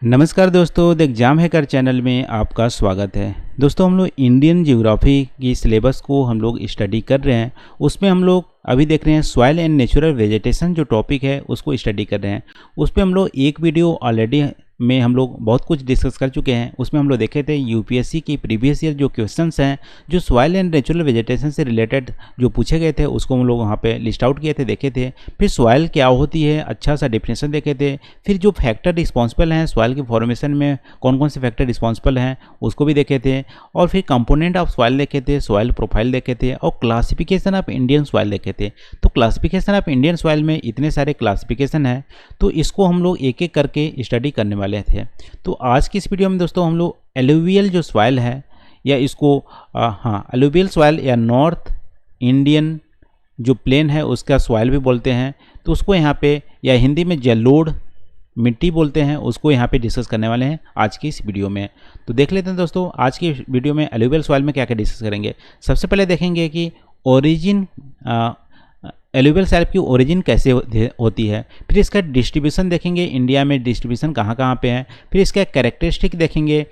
नमस्कार दोस्तों, the exam hacker channel में आपका स्वागत है। दोस्तों, हम लोग इंडियन ज्योग्राफी की सिलेबस को हम लोग स्टडी कर रहे हैं। उसमें हम लोग अभी देख रहे हैं सॉइल एंड नेचुरल वेजिटेशन जो टॉपिक है उसको स्टडी कर रहे हैं। उस पर हम लोग एक वीडियो ऑलरेडी में हम लोग बहुत कुछ डिस्कस कर चुके हैं। उसमें हम लोग देखे थे यूपीएससी की प्रीवियस ईयर जो क्वेश्चंस हैं जो सॉइल एंड नेचुरल वेजिटेशन से रिलेटेड जो पूछे गए थे उसको हम लोग वहाँ पे लिस्ट आउट किए थे, देखे थे। फिर सॉइल क्या होती है अच्छा सा डेफिनेशन देखे थे। फिर जो फैक्टर रिस्पॉन्सिबल हैं सॉइल के फॉर्मेशन में, कौन कौन से फैक्टर रिस्पॉन्सिबल हैं उसको भी देखे थे। और फिर कंपोनेंट ऑफ सॉइल देखे थे, सॉइल प्रोफाइल देखे थे और क्लासिफिकेशन ऑफ इंडियन सॉइल देखे थे। तो क्लासिफिकेशन ऑफ इंडियन सॉइल में इतने सारे क्लासिफिकेशन है तो इसको हम लोग एक एक करके स्टडी करने वाले थे। तो आज की इस वीडियो में दोस्तों हम लोग एलुवियल जो सॉइल है या इसको एलुवियल सॉइल या नॉर्थ इंडियन जो प्लेन है उसका सॉइल भी बोलते हैं, तो उसको यहाँ पे या हिंदी में जलोढ़ मिट्टी बोलते हैं, उसको यहाँ पे डिस्कस करने वाले हैं आज की इस वीडियो में। तो देख लेते हैं दोस्तों आज की वीडियो में एलुवियल सॉइल में क्या क्या डिस्कस करेंगे। सबसे पहले देखेंगे कि ओरिजिन एलुवियल सॉइल की ओरिजिन कैसे होती है। फिर इसका डिस्ट्रीब्यूशन देखेंगे, इंडिया में डिस्ट्रीब्यूशन कहाँ कहाँ पे है। फिर इसका कैरेक्टरिस्टिक देखेंगे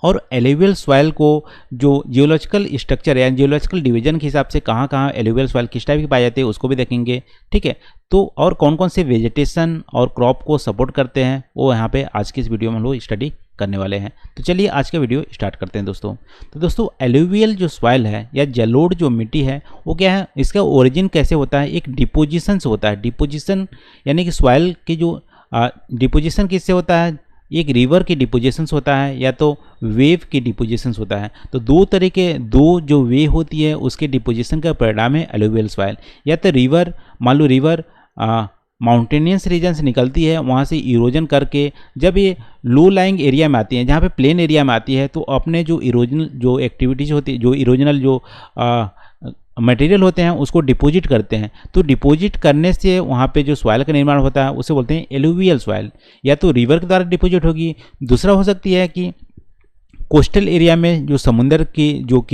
और एलुवियल सॉइल को जो जियोलॉजिकल स्ट्रक्चर या जियोलॉजिकल डिवीजन के हिसाब से कहाँ कहाँ एलुवियल सॉइल किस टाइप की पाई जाती है उसको भी देखेंगे। ठीक है, तो और कौन कौन से वेजिटेशन और क्रॉप को सपोर्ट करते हैं वो यहाँ पे आज की इस वीडियो में हम लोग स्टडी करने वाले हैं। तो चलिए आज का वीडियो स्टार्ट करते हैं दोस्तों। तो दोस्तों एलुवियल जो सॉइल है या जलोढ़ जो मिट्टी है वो क्या है, इसका ओरिजिन कैसे होता है, एक डिपोजिशन से होता है। डिपोजिशन यानी कि सॉइल की जो डिपोजिशन किससे होता है, एक रिवर की डिपोजिशन होता है या तो वेव की डिपोजिशन होता है। तो दो जो वे होती है उसके डिपोजिशन का परिणाम है एलुवियल सॉइल। या तो रिवर, मान लो रिवर माउंटेनियस रीजन से निकलती है, वहाँ से इरोजन करके जब ये लो लाइंग एरिया में आती है, जहाँ पे प्लेन एरिया में आती है, तो अपने जो इरोजनल जो एक्टिविटीज़ होती है, जो इरोजनल जो मटेरियल होते हैं उसको डिपॉजिट करते हैं। तो डिपॉजिट करने से वहाँ पे जो सॉइल का निर्माण होता है उसे बोलते हैं एलुवियल सॉइल। या तो रिवर के द्वारा डिपॉजिट होगी, दूसरा हो सकती है कि कोस्टल एरिया में जो समुंदर की जो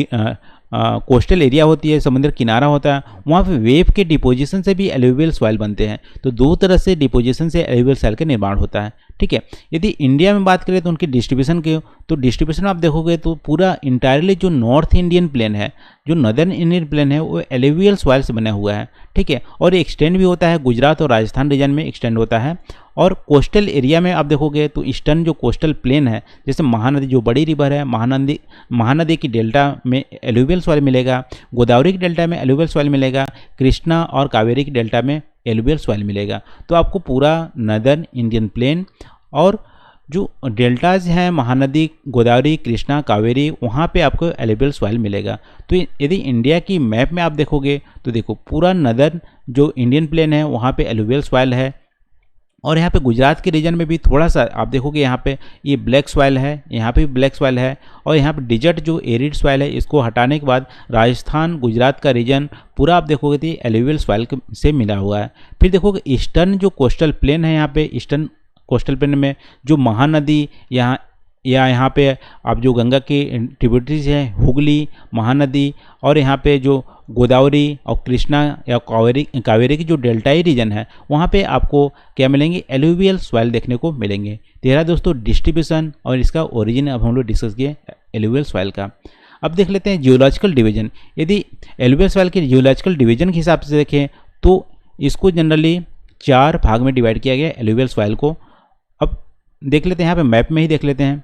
कोस्टल एरिया होती है, समुद्र किनारा होता है, वहाँ पे वेव के डिपोजिशन से भी एलुवियल सॉइल बनते हैं। तो दो तरह से डिपोजिशन से एलुवियल सॉइल का निर्माण होता है। ठीक है, यदि इंडिया में बात करें तो उनकी डिस्ट्रीब्यूशन के, तो डिस्ट्रीब्यूशन आप देखोगे तो पूरा इंटायरली जो नॉर्थ इंडियन प्लेन है, जो नदर्न इंडियन प्लेन है वो एलुवियल सॉइल से बना हुआ है। ठीक है, और एक्सटेंड भी होता है गुजरात और राजस्थान रीजन में एक्सटेंड होता है। और कोस्टल एरिया में आप देखोगे तो ईस्टर्न जो कोस्टल प्लेन है, जैसे महानदी जो बड़ी रिवर है, महानदी की डेल्टा में एलुवियल सॉइल मिलेगा, गोदावरी की डेल्टा में एलुवियल सॉइल मिलेगा, कृष्णा और कावेरी की डेल्टा में एलुवियल सॉइल मिलेगा। तो आपको पूरा नदर्न इंडियन प्लेन और जो डेल्टाज हैं महानदी, गोदावरी, कृष्णा, कावेरी, वहाँ पे आपको एलुवियल सॉइल मिलेगा। तो यदि इंडिया की मैप में आप देखोगे तो देखो पूरा नदर्न जो इंडियन प्लेन है वहाँ पे एलुवियल सॉइल है। और यहाँ पे गुजरात के रीजन में भी थोड़ा सा आप देखोगे, यहाँ पे ये ब्लैक सॉइल है, यहाँ पे भी ब्लैक सॉइल है। और यहाँ पे डिजर्ट जो एरिड सॉइल है इसको हटाने के बाद राजस्थान गुजरात का रीजन पूरा आप देखोगे तो एलुवियल सॉइल से मिला हुआ है। फिर देखोगे ईस्टर्न जो कोस्टल प्लेन है, यहाँ पे ईस्टर्न कोस्टल प्लेन में जो महानदी यहाँ पे आप जो गंगा की ट्रिब्यूटरीज है, हुगली, महानदी, और यहाँ पे जो गोदावरी और कृष्णा या कावेरी की जो डेल्टाई रीजन है वहाँ पे आपको क्या मिलेंगे, एलुवियल सॉइल देखने को मिलेंगे। तेरा दोस्तों डिस्ट्रीब्यूशन और इसका ओरिजिन अब हम लोग डिस्कस किए एलुवियल सॉइल का। अब देख लेते हैं जियोलॉजिकल डिवीजन। यदि एलुवियल सॉइल के जियोलॉजिकल डिवीजन के हिसाब से देखें तो इसको जनरली 4 भाग में डिवाइड किया गया एलुवियल सॉइल को। अब देख लेते हैं यहाँ पे मैप में ही देख लेते हैं।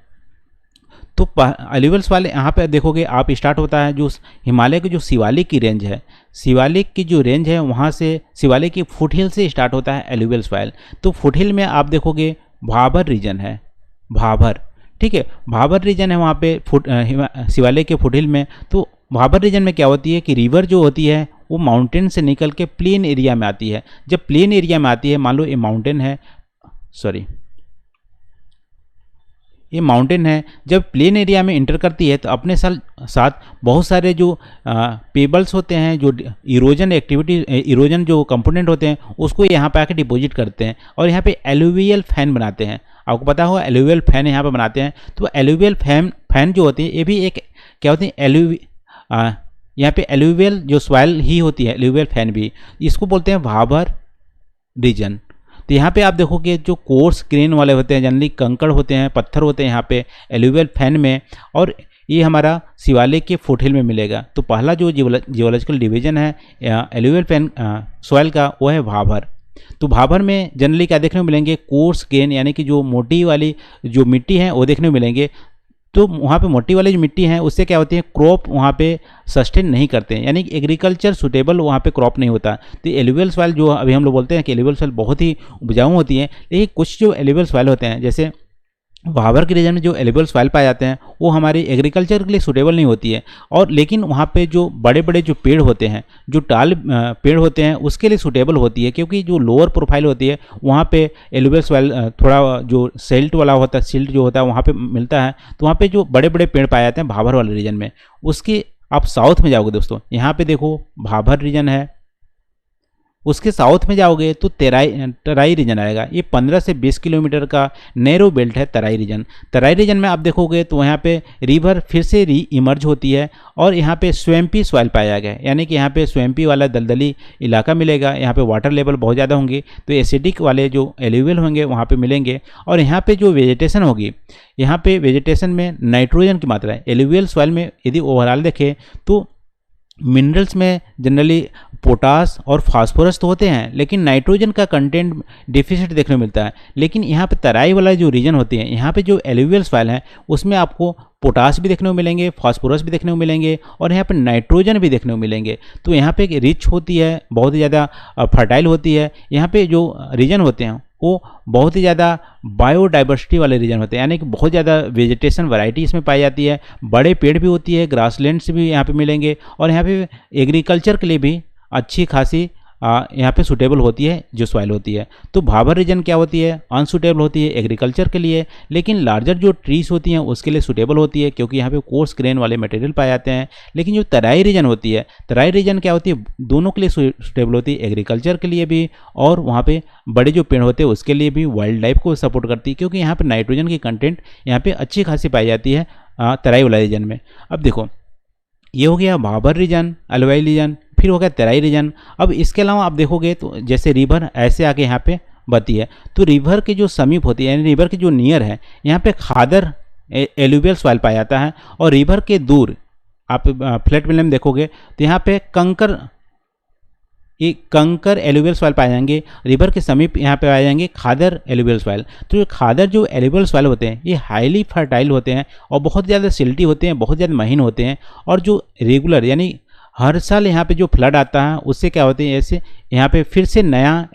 तो एलुवियल सॉइल यहाँ पे देखोगे आप स्टार्ट होता है जो हिमालय की जो शिवालिक की रेंज है, शिवालिक की जो रेंज है वहाँ से शिवालिक की फुटहिल से स्टार्ट होता है एलुवियल सॉइल। तो फुटहिल में आप देखोगे भाबर रीजन है, भाबर। ठीक है, भाबर रीजन है वहाँ पे शिवालिक के फुटहिल में। तो भाबर रीजन में क्या होती है कि रिवर जो होती है वो माउंटेन से निकल के प्लेन एरिया में आती है। जब प्लेन एरिया में आती है, मान लो ये माउंटेन है, ये माउंटेन है, जब प्लेन एरिया में इंटर करती है तो अपने साथ बहुत सारे जो पेबल्स होते हैं, जो इरोजन जो कंपोनेंट होते हैं उसको यहाँ पे आके डिपॉजिट करते हैं और यहाँ पे एलुवियल फैन बनाते हैं। आपको पता होगा एलुवियल फैन यहाँ पे बनाते हैं। तो एलुवियल फैन जो होती है ये भी एक क्या होती है, यहाँ पे एलुवियल जो सॉइल ही होती है, एलुवियल फैन भी, इसको बोलते हैं भाबर रीजन। तो यहाँ पे आप देखोगे जो कोर्स ग्रेन वाले होते हैं, जनरली कंकड़ होते हैं, पत्थर होते हैं यहाँ पे एलुवियल फैन में, और ये हमारा शिवालिक के फुटहिल में मिलेगा। तो पहला जो जियोलॉजिकल डिवीजन है एलुवियल फैन सॉइल का, वो है भाभर। तो भाभर में जनरली क्या देखने को मिलेंगे, कोर्स ग्रेन यानी कि जो मोटी वाली जो मिट्टी है वो देखने को मिलेंगे। तो वहाँ पे मोटी वाली जो मिट्टी है उससे क्या होती है, क्रॉप वहाँ पे सस्टेन नहीं करते हैं, यानी कि एग्रीकल्चर सुटेबल वहाँ पे क्रॉप नहीं होता। तो एलुवियल सॉइल जो अभी हम लोग बोलते हैं कि एलुवियल सॉइल बहुत ही उपजाऊ होती है, लेकिन कुछ जो एलुवियल सॉइल होते हैं, जैसे भाभर के रीजन में जो एलुवियल सॉइल पाए जाते हैं वो हमारी एग्रीकल्चर के लिए सूटेबल नहीं होती है। और लेकिन वहाँ पे जो बड़े बड़े जो पेड़ होते हैं, जो टाल पेड़ होते हैं, उसके लिए सूटेबल होती है, क्योंकि जो लोअर प्रोफाइल होती है वहाँ पे एलुवियल सॉइल थोड़ा जो सिल्ट वाला होता है, सिल्ट जो होता है वहाँ पे मिलता है। तो वहाँ पे जो बड़े बड़े पेड़ पाए जाते हैं भाभर वाले रीजन में। उसके आप साउथ में जाओगे दोस्तों, यहाँ पे देखो भाभर रीजन है, उसके साउथ में जाओगे तो तराई रीजन आएगा। ये 15 से 20 किलोमीटर का नैरो बेल्ट है तराई रीजन। तराई रीजन में आप देखोगे तो यहाँ पे रिवर फिर से री इमर्ज होती है और यहाँ पे स्वैम्पी सॉइल पाया गया है, यानी कि यहाँ पे स्वैम्पी वाला दलदली इलाका मिलेगा। यहाँ पे वाटर लेवल बहुत ज़्यादा होंगे, तो एसिडिक वाले जो एलुवियल होंगे वहाँ पे मिलेंगे। और यहाँ पे जो वेजिटेशन होगी, यहाँ पे वेजिटेशन में नाइट्रोजन की मात्रा है। एलुवियल सॉइल में यदि ओवरऑल देखें तो मिनरल्स में जनरली पोटास और फास्फोरस तो होते हैं, लेकिन नाइट्रोजन का कंटेंट डिफिसिट देखने को मिलता है। लेकिन यहाँ पे तराई वाला जो रीजन होती है, यहाँ पे जो एलुवियल सॉइल है उसमें आपको पोटास भी देखने को मिलेंगे, फास्फोरस भी देखने को मिलेंगे, और यहाँ पे नाइट्रोजन भी देखने को मिलेंगे। तो यहाँ पे रिच होती है, बहुत ही ज़्यादा फर्टाइल होती है। यहाँ पे जो रीजन होते हैं वो बहुत ही ज़्यादा बायोडाइवर्सिटी वाले रीजन होते हैं, यानी कि बहुत ज़्यादा वेजिटेशन वैरायटी इसमें पाई जाती है। बड़े पेड़ भी होती है, ग्रासलैंड्स भी यहाँ पे मिलेंगे, और यहाँ पे एग्रीकल्चर के लिए भी अच्छी खासी यहाँ पे सूटेबल होती है जो सॉइल होती है। तो भाभर रीजन क्या होती है, अनसूटेबल होती है एग्रीकल्चर के लिए, लेकिन लार्जर जो ट्रीज होती हैं उसके लिए सूटेबल होती है, क्योंकि यहाँ पे कोर्स ग्रेन वाले मटेरियल पाए जाते हैं। लेकिन जो तराई रीजन होती है, तराई रीजन क्या होती है, दोनों के लिए सूटेबल होती है, एग्रीकल्चर के लिए भी और वहाँ पे बड़े जो पेड़ होते हैं उसके लिए भी, वाइल्ड लाइफ को सपोर्ट करती है, क्योंकि यहाँ पर नाइट्रोजन की कंटेंट यहाँ पर अच्छी खासी पाई जाती है तराई वाला रीजन में। अब देखो ये हो गया भाभर रीजन, अलवाई रीजन, फिर हो गया तराई रीजन। अब इसके अलावा आप देखोगे तो जैसे रिवर ऐसे आके यहाँ पे बहती है, तो रिवर के जो समीप होती है, यानी रिवर के जो नियर है, यहाँ पे खादर एलुवियल सॉइल पाया जाता है। और रिवर के दूर आप फ्लैट प्लेन में देखोगे तो यहाँ पे कंकर एलुवियल सॉइल पाए जाएंगे। रिवर के समीप यहाँ पे पाए जाएंगे खादर एलुवियल सॉइल। तो ये खादर जो एलुवियल सॉइल होते हैं ये हाईली फर्टाइल होते हैं और बहुत ज़्यादा सिल्टी होते हैं, बहुत ज़्यादा महीन होते हैं। और जो रेगुलर यानी हर साल यहाँ पे जो फ्लड आता है उससे क्या होते हैं, ऐसे यहाँ पे फिर से नया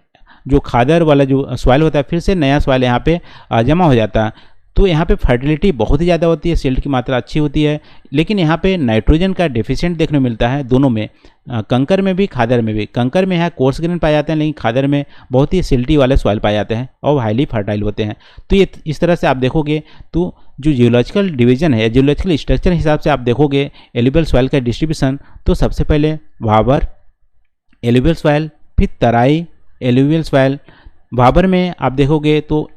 जो खादर वाला जो सॉइल होता है, फिर से नया सॉइल यहाँ पे जमा हो जाता है। तो यहाँ पे फर्टिलिटी बहुत ही ज़्यादा होती है, सिल्ट की मात्रा अच्छी होती है, लेकिन यहाँ पे नाइट्रोजन का डेफिशिएंट देखने को मिलता है दोनों में, कंकर में भी खादर में भी। कंकर में यहाँ कोर्स ग्रेन पाए जाते हैं, लेकिन खादर में बहुत ही सिल्टी वाले सॉइल पाए जाते हैं और हाईली फर्टाइल होते हैं। तो ये इस तरह से आप देखोगे तो जो जियोलॉजिकल डिवीजन है, जियोलॉजिकल स्ट्रक्चर हिसाब से आप देखोगे एलुवियल सॉइल का डिस्ट्रीब्यूशन, तो सबसे पहले भाभर एलुवियल सॉइल, फिर तराई एलुवियल सॉइल। भाभर में आप देखोगे तो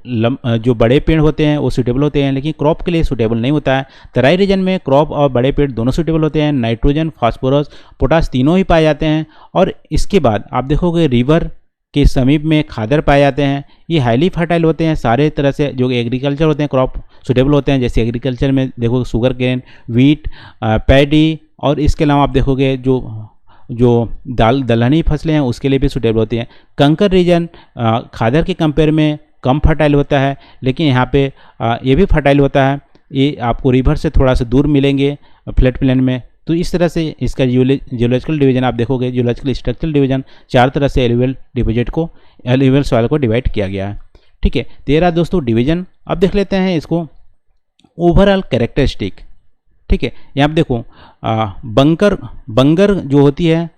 जो बड़े पेड़ होते हैं वो सूटेबल होते हैं, लेकिन क्रॉप के लिए सूटेबल नहीं होता है। तराई रीजन में क्रॉप और बड़े पेड़ दोनों सूटेबल होते हैं, नाइट्रोजन फास्फोरस पोटास तीनों ही पाए जाते हैं। और इसके बाद आप देखोगे रिवर के समीप में खादर पाए जाते हैं, ये हाईली फर्टाइल होते हैं। सारे तरह से जो एग्रीकल्चर होते हैं क्रॉप सूटेबल होते हैं, जैसे एग्रीकल्चर में देखोगे शुगर केन, वीट, पैडी, और इसके अलावा आप देखोगे जो दलहनी फसलें हैं उसके लिए भी सूटेबल होती हैं। कंकर रीजन खादर के कंपेयर में कम फर्टाइल होता है, लेकिन यहाँ पे ये भी फर्टाइल होता है। ये आपको रिवर से थोड़ा सा दूर मिलेंगे फ्लैट प्लेन में। तो इस तरह से इसका जियोलॉजिकल डिवीजन आप देखोगे, जियोलॉजिकल स्ट्रक्चरल डिवीजन 4 तरह से एलुवियल सॉइल को डिवाइड किया गया है। ठीक है, 13 दोस्तों डिवीजन। अब देख लेते हैं इसको ओवरऑल कैरेक्टरिस्टिक। ठीक है, यहाँ आप देखो बंगर जो होती है,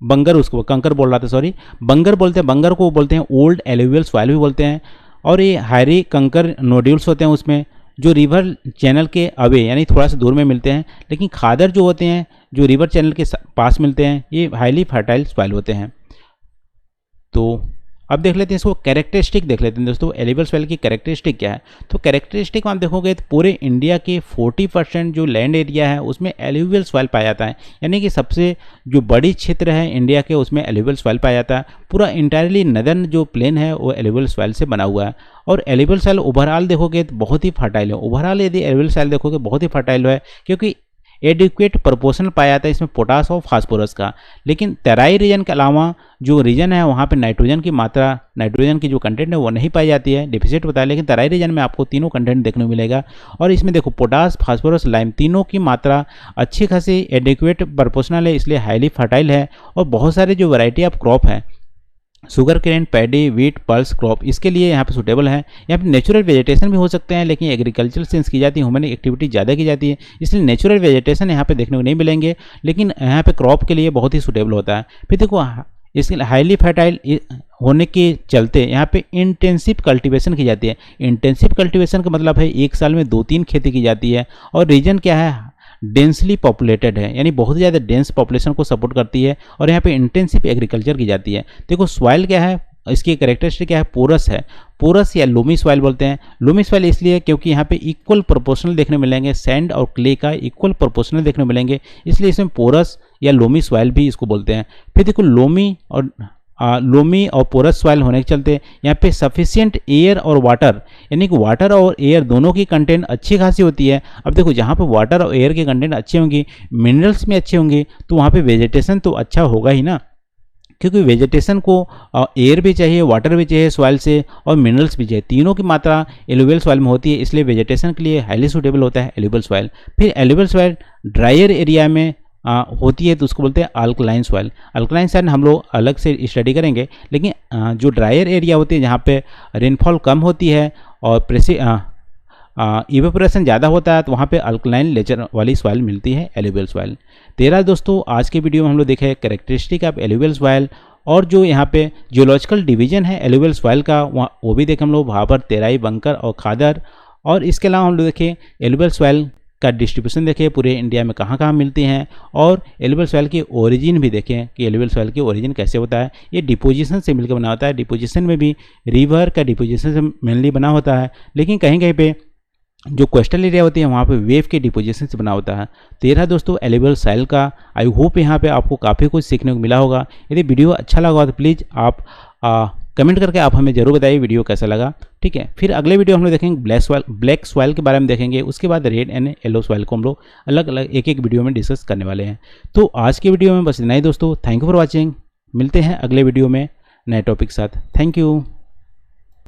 बंगर उसको कंकर बोल रहा था, सॉरी, बंगर बोलते हैं। बंगर को बोलते हैं ओल्ड एलुवियल सॉइल भी बोलते हैं। और ये हायरी कंकर नोड्यूल्स होते हैं उसमें, जो रिवर चैनल के अवे यानी थोड़ा सा दूर में मिलते हैं। लेकिन खादर जो होते हैं जो रिवर चैनल के पास मिलते हैं, ये हाईली फर्टाइल सॉइल होते हैं। तो अब देख लेते हैं इसको कैरेक्टरिस्टिक देख लेते हैं दोस्तों, एलुवियल सॉइल की कैरेक्टरिस्टिक क्या है। तो कैरेक्टरिस्टिक आप देखोगे तो पूरे इंडिया के 40% जो लैंड एरिया है उसमें एलुवियल सॉइल पाया जाता है, यानी कि सबसे जो बड़ी क्षेत्र है इंडिया के उसमें एलुवियल सॉइल पाया जाता है। पूरा इंटायरली नदर्न जो प्लेन है वो एलुवियल सॉइल से बना हुआ है। और एलुवियल सॉइल ओवरऑल देखोगे तो बहुत ही फर्टाइल है। ओवरऑल यदि एलुवियल सॉइल देखोगे बहुत ही फर्टाइल है, क्योंकि एडिक्वेट प्रोपोर्शन पाया जाता है इसमें पोटास और फास्फोरस का। लेकिन तराई रीजन के अलावा जो रीजन है वहाँ पे नाइट्रोजन की मात्रा, नाइट्रोजन की जो कंटेंट है वो नहीं पाई जाती है, डिफिसिट होता है। लेकिन तराई रीजन में आपको तीनों कंटेंट देखने को मिलेगा। और इसमें देखो पोटास, फास्फोरस, लाइम तीनों की मात्रा अच्छी खासी एडिक्वेट प्रोपोर्शनल है, इसलिए हाईली फर्टाइल है। और बहुत सारे जो वैरायटी ऑफ क्रॉप है, sugar cane, paddy, wheat, pulse crop, इसके लिए यहाँ पे सुटेबल है। यहाँ पे नेचुरल वेजिटेशन भी हो सकते हैं, लेकिन एग्रीकल्चर सेंस की जाती है, ह्यूमन एक्टिविटी ज़्यादा की जाती है, इसलिए नेचुरल वेजिटेशन यहाँ पे देखने को नहीं मिलेंगे। लेकिन यहाँ पे क्रॉप के लिए बहुत ही सुटेबल होता है। फिर देखो इसके हाईली फर्टाइल होने के चलते यहाँ पे इंटेंसिव कल्टीवेशन की जाती है। इंटेंसिव कल्टीवेशन का मतलब है एक साल में 2-3 खेती की जाती है। और रीजन क्या है, डेंसली पॉपुलेटेड है, यानी बहुत ज़्यादा डेंस पॉपुलेशन को सपोर्ट करती है। और यहाँ पे इंटेंसिव एग्रीकल्चर की जाती है। देखो सॉइल क्या है, इसकी कैरेक्टरिस्टिक क्या है, पोरस है। पोरस या लोमी सॉइल बोलते हैं। लोमी सॉइल इसलिए क्योंकि यहाँ पे इक्वल प्रोपोर्शनल देखने मिलेंगे, सैंड और क्ले का इक्वल प्रोपोर्शनल देखने मिलेंगे, इसलिए इसमें पोरस या लोमी सॉइल भी इसको बोलते हैं। फिर देखो लोमी और पोरस सॉइल होने के चलते यहाँ पे सफिशिएंट एयर और वाटर, यानी कि वाटर और एयर दोनों की कंटेंट अच्छी खासी होती है। अब देखो जहाँ पे वाटर और एयर की कंटेंट अच्छी होंगी, मिनरल्स में अच्छे होंगे, तो वहाँ पे वेजिटेशन तो अच्छा होगा ही ना, क्योंकि वेजिटेशन को एयर भी चाहिए, वाटर भी चाहिए सॉइल से, और मिनरल्स भी चाहिए। तीनों की मात्रा एलुवियल सॉइल में होती है, इसलिए वेजिटेशन के लिए हाईली सूटेबल होता है एलुवियल सॉइल। फिर एलुवियल सॉइल ड्रायर एरिया में होती है तो उसको बोलते हैं अल्कलाइन सॉइल। अल्कलाइन सॉइल हम लोग अलग से स्टडी करेंगे, लेकिन जो ड्रायर एरिया होती है जहाँ पे रेनफॉल कम होती है और इवेपोरेशन ज़्यादा होता है, तो वहाँ पे अल्कलाइन नेचर वाली सॉइल मिलती है एलुवियल सॉइल। तेरह दोस्तों आज के वीडियो में हम लोग देखे कैरेक्टरिस्टिक ऑफ एलुवियल सॉइल, और जो यहाँ पे जियोलॉजिकल डिवीजन है एलुवियल सॉइल का वो भी देखे हम लोग, वहाँ पर तेराई, बंकर और खादर। और इसके अलावा हम लोग देखें एलुवियल सॉइल का डिस्ट्रीब्यूशन देखें पूरे इंडिया में कहाँ कहाँ मिलती हैं, और एलुवियल सॉइल की ओरिजिन भी देखें कि एलुवियल सॉइल की ओरिजिन कैसे होता है। ये डिपोजिशन से मिलकर बना होता है। डिपोजिशन में भी रिवर का डिपोजिशन से मेनली बना होता है, लेकिन कहीं कहीं पे जो कोस्टल एरिया होती है वहाँ पे वेव के डिपोजिशन से बना होता है। तेरह दोस्तों एलुवियल सॉइल का। आई होप यहाँ पे आपको काफ़ी कुछ सीखने को मिला होगा। यदि वीडियो अच्छा लगा तो प्लीज़ आप कमेंट करके आप हमें जरूर बताइए वीडियो कैसा लगा। ठीक है, फिर अगले वीडियो हम लोग देखेंगे ब्लैक सॉइल के बारे में देखेंगे, उसके बाद रेड एंड येलो सॉइल को हम लोग अलग अलग एक एक वीडियो में डिस्कस करने वाले हैं। तो आज के वीडियो में बस इतना ही दोस्तों। Thank you for watching. मिलते हैं अगले वीडियो में नए टॉपिक के साथ। Thank you.